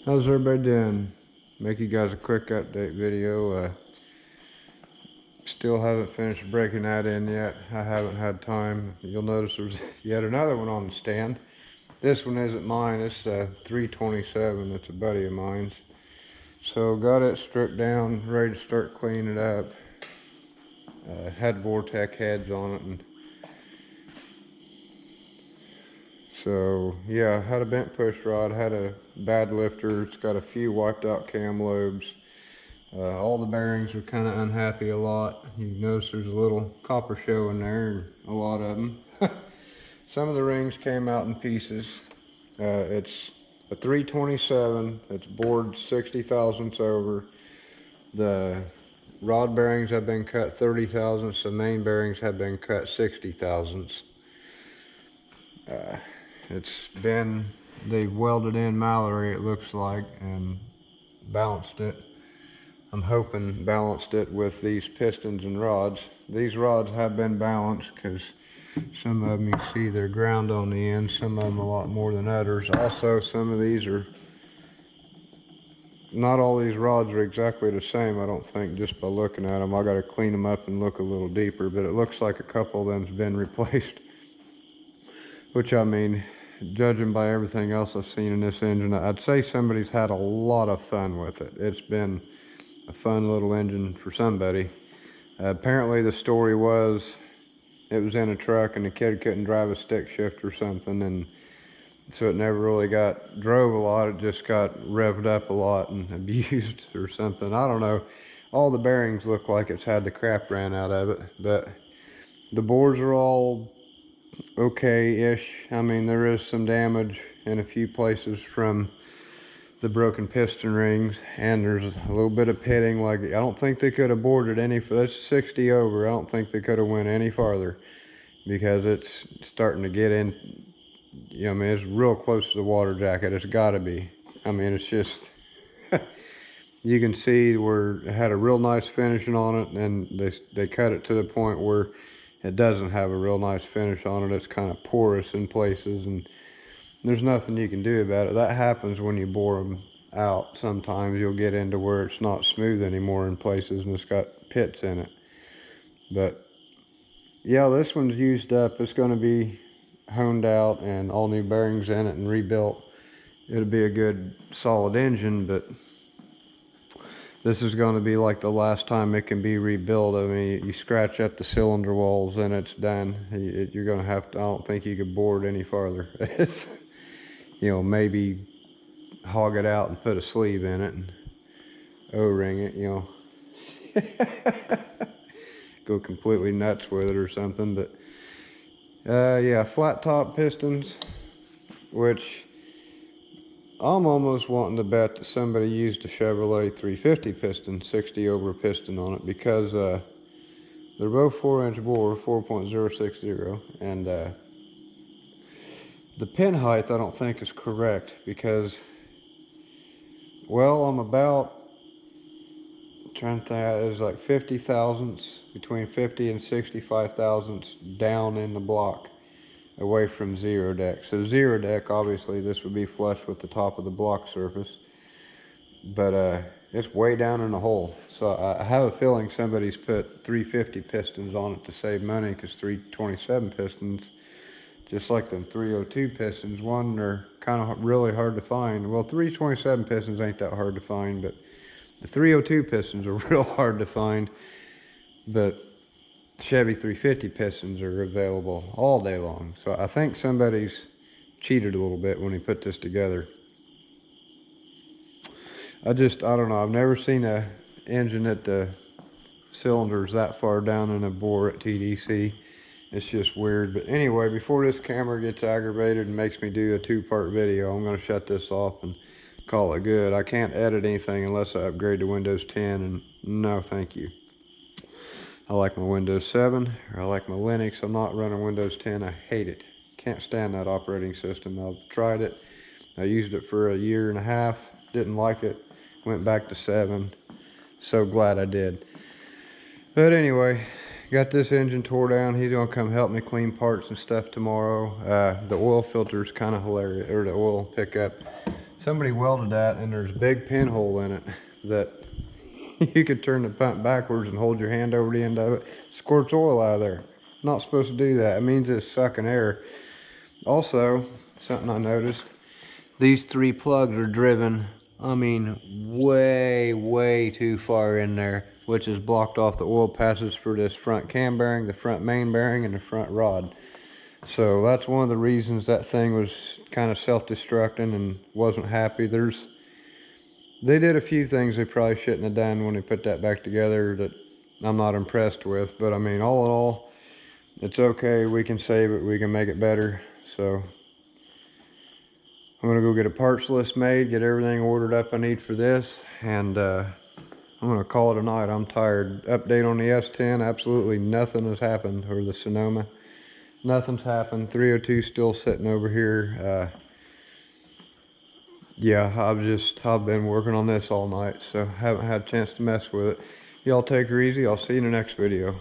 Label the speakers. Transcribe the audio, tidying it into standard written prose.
Speaker 1: How's everybody doing? Make you guys a quick update video. Still haven't finished breaking that in yet. I haven't had time. You'll notice there's yet another one on the stand. This one isn't mine. It's a 327. It's a buddy of mine's. So got it stripped down, ready to start cleaning it up. Had Vortec heads on it, and so yeah, had a bent push rod, had a bad lifter. It's got a few wiped out cam lobes. All the bearings are kind of unhappy a lot. You notice there's a little copper show in there, and a lot of them. Some of the rings came out in pieces. It's a 327. It's bored 60 thousandths over. The rod bearings have been cut 30 thousandths. The main bearings have been cut 60 thousandths. They've welded in Mallory, it looks like, and balanced it. I'm hoping balanced it with these pistons and rods. These rods have been balanced because some of them you can see they're ground on the end, some of them a lot more than others. Also, some of these are, not all these rods are exactly the same, I don't think, just by looking at them. I got to clean them up and look a little deeper, but it looks like a couple of them's been replaced. Which, I mean, judging by everything else I've seen in this engine, I'd say somebody's had a lot of fun with it. It's been a fun little engine for somebody. Apparently the story was it was in a truck and the kid couldn't drive a stick shift or something, and so it never really drove a lot. It just got revved up a lot and abused or something. I don't know. All the bearings look like it's had the crap ran out of it, but the bores are all okay-ish. I mean, there is some damage in a few places from the broken piston rings, and there's a little bit of pitting. Like, I don't think they could have bored it any, that's 60 over. I don't think they could have went any farther because it's starting to get in, you know, I mean, it's real close to the water jacket. It's got to be. I mean, it's just, you can see where it had a real nice finishing on it, and they cut it to the point where it doesn't have a real nice finish on it. It's kind of porous in places, and there's nothing you can do about it. That happens when you bore them out. Sometimes you'll get into where it's not smooth anymore in places and it's got pits in it. But yeah, this one's used up. It's going to be honed out and all new bearings in it and rebuilt. It'll be a good solid engine, but this is going to be like the last time it can be rebuilt. I mean, you scratch up the cylinder walls and it's done. You're going to have to, I don't think you could bore it any farther. It's, you know, maybe hog it out and put a sleeve in it and O-ring it, you know. Go completely nuts with it or something. But yeah, flat top pistons, which I'm almost wanting to bet that somebody used a Chevrolet 350 piston, 60 over piston on it, because they're both 4-inch bore, 4.060, and the pin height I don't think is correct because, well, I'm about, trying to think, it was like 50 thousandths, between 50 and 65 thousandths down in the block, away from zero deck. So zero deck, obviously this would be flush with the top of the block surface, but it's way down in the hole. So I have a feeling somebody's put 350 pistons on it to save money, because 327 pistons, just like them 302 pistons, one, they're kind of really hard to find. Well, 327 pistons ain't that hard to find, but the 302 pistons are real hard to find. But Chevy 350 pistons are available all day long. So I think somebody's cheated a little bit when he put this together. I don't know. I've never seen a engine that the cylinder's that far down in a bore at TDC. It's just weird. But anyway, before this camera gets aggravated and makes me do a two-part video, I'm going to shut this off and call it good. I can't edit anything unless I upgrade to Windows 10, and no thank you. I like my Windows 7, or I like my Linux. I'm not running Windows 10. I hate it. Can't stand that operating system. I've tried it. I used it for a year and a half. Didn't like it. Went back to 7. So glad I did. But anyway, got this engine tore down. He's gonna come help me clean parts and stuff tomorrow. The oil filter's kind of hilarious, or the oil pickup. somebody welded that, and there's a big pinhole in it that you could turn the pump backwards and hold your hand over the end of it. Squirts oil out of there. Not supposed to do that. It means it's sucking air. Also, something I noticed, these 3 plugs are driven, I mean, way too far in there, which has blocked off the oil passage for this front cam bearing, the front main bearing, and the front rod. So that's one of the reasons that thing was kind of self-destructing and wasn't happy. They did a few things they probably shouldn't have done when they put that back together that I'm not impressed with. But I mean, all in all, it's okay. We can save it. We can make it better. So I'm gonna go get a parts list made, get everything ordered up I need for this, and I'm gonna call it a night. I'm tired. Update on the S10, absolutely nothing has happened, or the Sonoma. Nothing's happened. 302 still sitting over here. Yeah, I've been working on this all night, so haven't had a chance to mess with it. Y'all take her easy. I'll see you in the next video.